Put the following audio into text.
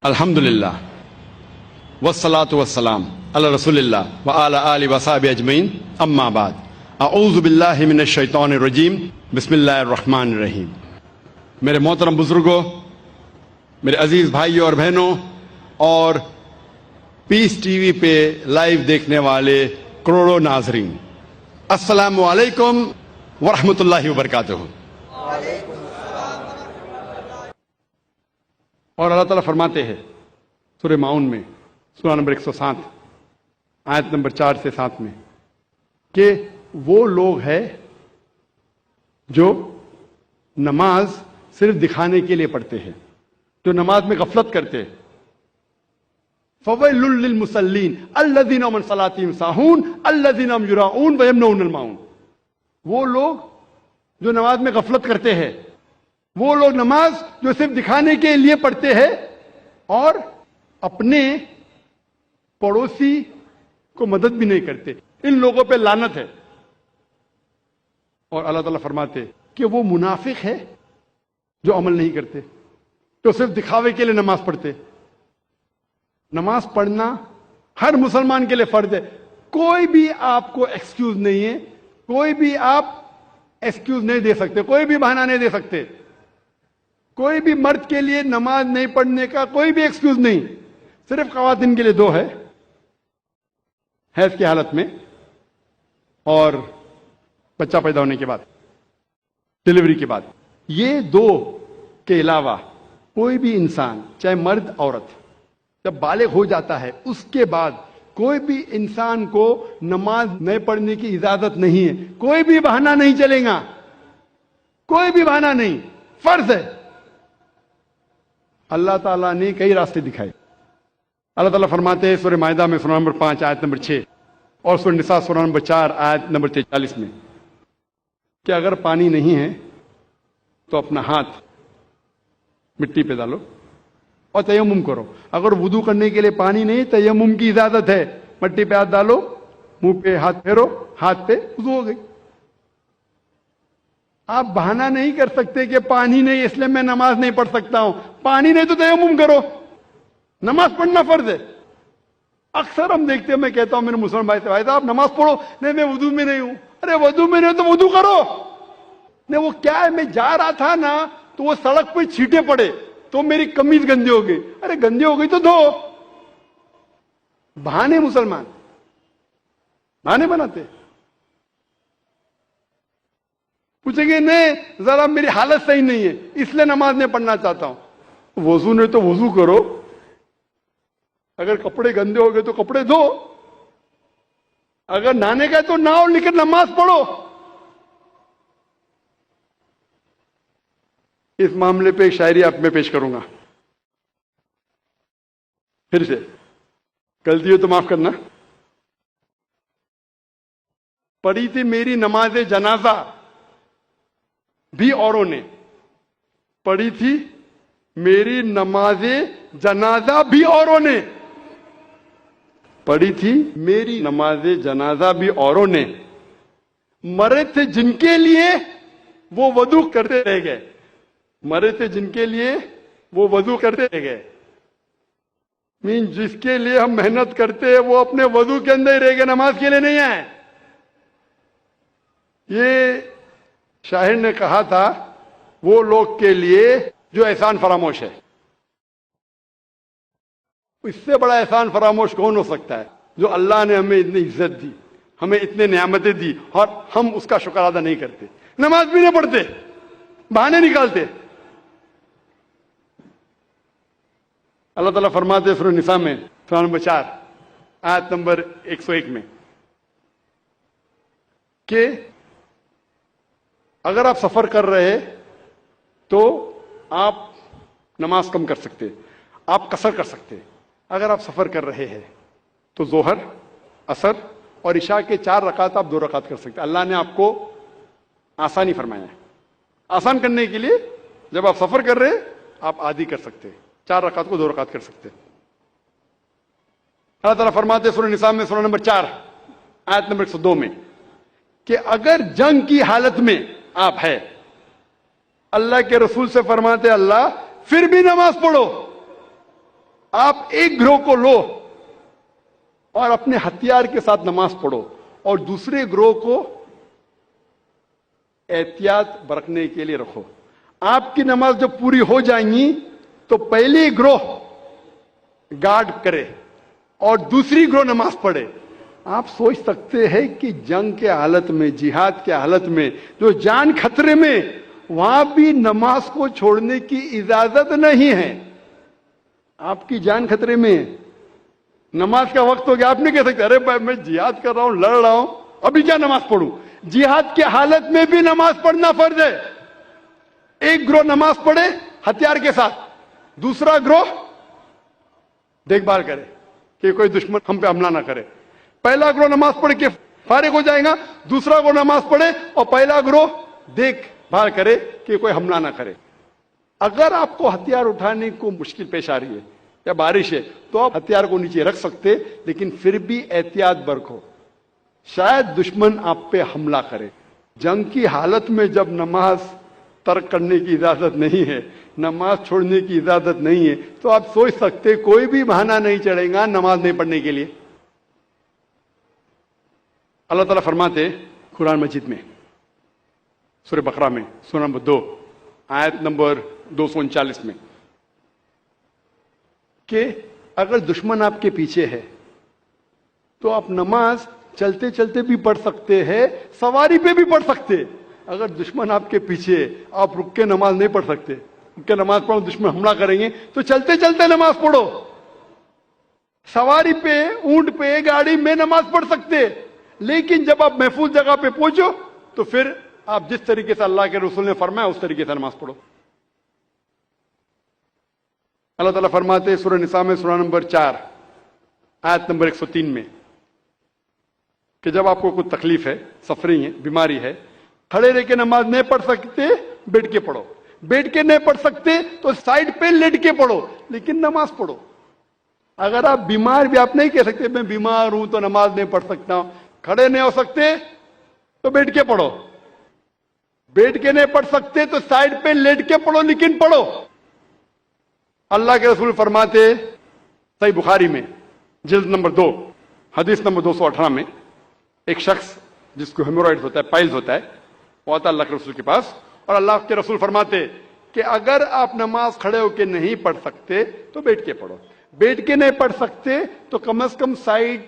الحمدللہ والصلاة والسلام علی رسول اللہ وعلی آلہ وصحبہ اجمعین، اما بعد، اعوذ باللہ من الشیطان الرجیم، بسم اللہ الرحمن الرحیم۔ میرے محترم بزرگوں، میرے عزیز بھائیوں اور بہنوں، اور پیس ٹی وی پہ لائیو دیکھنے والے کروڑوں ناظرین، السلام علیکم ورحمۃ اللہ وبرکاتہ۔ اور اللہ تعالیٰ فرماتے ہیں سورہ معون میں، سورہ نمبر 107 آیت نمبر 4 سے 7 میں، کہ وہ لوگ ہیں جو نماز صرف دکھانے کے لیے پڑھتے ہیں، جو نماز میں غفلت کرتے ہیں۔ فَوَيْلٌ لِّلْمُصَلِّينَ الَّذِينَ هُمْ عَنْ صَلَاتِهِمْ سَاهُونَ الَّذِينَ هُمْ يُرَاءُونَ وَيَمْنَعُونَ الْمَاعُونَ۔ وہ لوگ جو نماز میں غفلت کرتے ہیں، وہ لوگ نماز جو صرف دکھانے کے لیے پڑھتے ہیں اور اپنے پڑوسی کو مدد بھی نہیں کرتے، ان لوگوں پہ لعنت ہے۔ اور اللہ تعالیٰ فرماتے کہ وہ منافق ہے جو عمل نہیں کرتے، جو صرف دکھاوے کے لیے نماز پڑھتے۔ نماز پڑھنا ہر مسلمان کے لیے فرض ہے، کوئی بھی آپ کو ایکسکیوز نہیں ہے، کوئی بھی آپ ایکسکیوز نہیں دے سکتے، کوئی بھی بہانہ نہیں دے سکتے، کوئی بھی مرد کے لیے نماز نہیں پڑھنے کا کوئی بھی ایکسکیوز نہیں۔ صرف خواتین کے لیے دو ہے، حیض کی حالت میں اور بچہ پیدا ہونے کے بعد، ڈلیوری کے بعد۔ یہ دو کے علاوہ کوئی بھی انسان، چاہے مرد عورت، جب بالغ ہو جاتا ہے اس کے بعد کوئی بھی انسان کو نماز نہیں پڑھنے کی اجازت نہیں ہے، کوئی بھی بہانہ نہیں چلے گا، کوئی بھی بہانہ نہیں، فرض ہے۔ اللہ تعالیٰ نے کئی راستے دکھائے۔ اللہ تعالیٰ فرماتے ہیں سورہ مائدہ میں، سورہ نمبر 5 آیت نمبر 6، اور سورہ نساء سورہ نمبر 4 آیت نمبر 43 میں، کہ اگر پانی نہیں ہے تو اپنا ہاتھ مٹی پہ ڈالو اور تیمم کرو۔ اگر وضو کرنے کے لیے پانی نہیں، تیمم کی اجازت ہے، مٹی پہ ہاتھ ڈالو، منہ پہ ہاتھ پھیرو، ہاتھ پہ وضو ہو گئی۔ آپ بہانہ نہیں کر سکتے کہ پانی نہیں اس لیے میں نماز نہیں پڑھ سکتا ہوں، پانی نہیں تو تیمم کرو، نماز پڑھنا فرض ہے۔ اکثر ہم دیکھتے ہیں، میں کہتا ہوں میرے مسلمان بھائی سے، بھائی صاحب نماز پڑھو، نہیں میں وضو میں نہیں ہوں۔ ارے وضو میں نہیں ہو تو وضو کرو۔ نہیں وہ کیا ہے، میں جا رہا تھا نا تو وہ سڑک پہ چھینٹے پڑے تو میری قمیض گندی ہو گئی۔ ارے گندی ہو گئی تو دھو۔ بہانے مسلمان بہانے بناتے، پوچھیں گے نہیں ذرا میری حالت صحیح نہیں ہے اس لیے نماز نہیں پڑھنا چاہتا ہوں۔ وضو نہیں تو وضو کرو، اگر کپڑے گندے ہو گئے تو کپڑے دھو، اگر نہانے کا تو نہاؤ لیکن نماز پڑھو۔ اس معاملے پہ ایک شاعری آپ میں پیش کروں گا، پھر سے غلطی ہو تو معاف کرنا۔ پڑھی تھی میری نماز جنازہ بھی اوروں نے، پڑھی تھی میری نماز جنازہ بھی اوروں نے، پڑھی تھی میری نماز جنازہ بھی اوروں نے، مرے تھے جن کے لیے وہ وضو کرتے رہ گئے، مرے تھے جن کے لیے وہ وضو کرتے رہ گئے۔ جس کے لیے ہم محنت کرتے ہیں وہ اپنے وضو کے اندر ہی رہ گئے، نماز کے لیے نہیں آئے۔ یہ شاعر نے کہا تھا وہ لوگ کے لیے جو احسان فراموش ہے۔ اس سے بڑا احسان فراموش کون ہو سکتا ہے؟ جو اللہ نے ہمیں اتنی عزت دی، ہمیں اتنے نعمتیں دی اور ہم اس کا شکر ادا نہیں کرتے، نماز بھی نہیں پڑھتے، بہانے نکالتے۔ اللہ تعالیٰ فرماتے سورہ نساء میں، سورہ نمبر 4 آیت نمبر 101 میں، کہ اگر آپ سفر کر رہے تو آپ نماز کم کر سکتے، آپ قصر کر سکتے۔ اگر آپ سفر کر رہے ہیں تو ظہر، عصر اور عشاء کے 4 رکعت آپ 2 رکعت کر سکتے۔ اللہ نے آپ کو آسانی فرمایا ہے، آسان کرنے کے لیے جب آپ سفر کر رہے آپ آدھی کر سکتے، 4 رکعت کو 2 رکعت کر سکتے۔ اللہ تعالیٰ فرماتے سورہ نساء میں، سورہ نمبر 4 آیت نمبر 102 میں، کہ اگر جنگ کی حالت میں آپ ہے، اللہ کے رسول سے فرماتے اللہ پھر بھی نماز پڑھو، آپ ایک گروہ کو لو اور اپنے ہتھیار کے ساتھ نماز پڑھو اور دوسرے گروہ کو احتیاط برتنے کے لیے رکھو. آپ کی نماز جب پوری ہو جائیں گی تو پہلی گروہ گارڈ کرے اور دوسری گروہ نماز پڑھے. آپ سوچ سکتے ہیں کہ جنگ کے حالت میں, جہاد کے حالت میں, جو جان خطرے میں, وہاں بھی نماز کو چھوڑنے کی اجازت نہیں ہے. آپ کی جان خطرے میں, نماز کا وقت ہو گیا, آپ نہیں کہہ سکتے ارے بھائی میں جہاد کر رہا ہوں, لڑ رہا ہوں, ابھی کیا نماز پڑھوں. جہاد کی حالت میں بھی نماز پڑھنا فرض ہے. ایک گروہ نماز پڑھے ہتھیار کے ساتھ, دوسرا گروہ دیکھ بھال کرے کہ کوئی دشمن ہم پہ حملہ نہ کرے. پہلا گروہ نماز پڑھ کے فارغ ہو جائے گا, دوسرا گروہ نماز پڑھے اور پہلا گروہ دیکھ بھال کرے کہ کوئی حملہ نہ کرے. اگر آپ کو ہتھیار اٹھانے کو مشکل پیش آ رہی ہے یا بارش ہے تو آپ ہتھیار کو نیچے رکھ سکتے, لیکن پھر بھی احتیاط برتو, شاید دشمن آپ پہ حملہ کرے. جنگ کی حالت میں جب نماز ترک کرنے کی اجازت نہیں ہے, نماز چھوڑنے کی اجازت نہیں ہے, تو آپ سوچ سکتے کوئی بھی بہانہ نہیں چڑھے گا نماز نہیں پڑھنے کے لیے. اللہ تعالیٰ فرماتے قرآن مجید میں سورہ بقرہ میں سورہ نمبر 2 آیت نمبر 239 میں کہ اگر دشمن آپ کے پیچھے ہے تو آپ نماز چلتے چلتے بھی پڑھ سکتے ہیں, سواری پہ بھی پڑھ سکتے. اگر دشمن آپ کے پیچھے ہے, آپ رک کے نماز نہیں پڑھ سکتے. رک کے نماز پڑھو, دشمن حملہ کریں گے, تو چلتے چلتے نماز پڑھو. سواری پہ, اونٹ پہ, گاڑی میں نماز پڑھ سکتے, لیکن جب آپ محفوظ جگہ پہ پہنچو تو پھر آپ جس طریقے سے اللہ کے رسول نے فرمایا اس طریقے سے نماز پڑھو. اللہ تعالیٰ فرماتے سورہ نساء میں سورہ نمبر 4 آیت نمبر 103 میں کہ جب آپ کو کوئی تکلیف ہے, سفرنگ ہے, بیماری ہے, کھڑے رہ کے نماز نہیں پڑھ سکتے, بیٹھ کے پڑھو. بیٹھ کے نہیں پڑھ سکتے تو سائڈ پہ لیٹ کے پڑھو, لیکن نماز پڑھو. اگر آپ بیمار بھی, آپ نہیں کہہ سکتے میں بیمار ہوں تو نماز نہیں پڑھ سکتا ہوں, کھڑے نہیں ہو سکتے تو بیٹھ کے پڑھو. بیٹھ کے نہیں پڑھ سکتے تو سائڈ پہ لیٹ کے پڑھو, لیکن پڑھو. اللہ کے رسول فرماتے صحیح بخاری میں جلد نمبر 2 حدیث نمبر 218 میں ایک شخص جس کو ہیمورائڈز ہوتا ہے, پائلز ہوتا ہے, وہ آتا اللہ کے رسول کے پاس, اور اللہ کے رسول فرماتے کہ اگر آپ نماز کھڑے ہو کے نہیں پڑھ سکتے تو بیٹھ کے پڑھو. بیٹھ کے نہیں پڑھ سکتے تو کم از کم سائڈ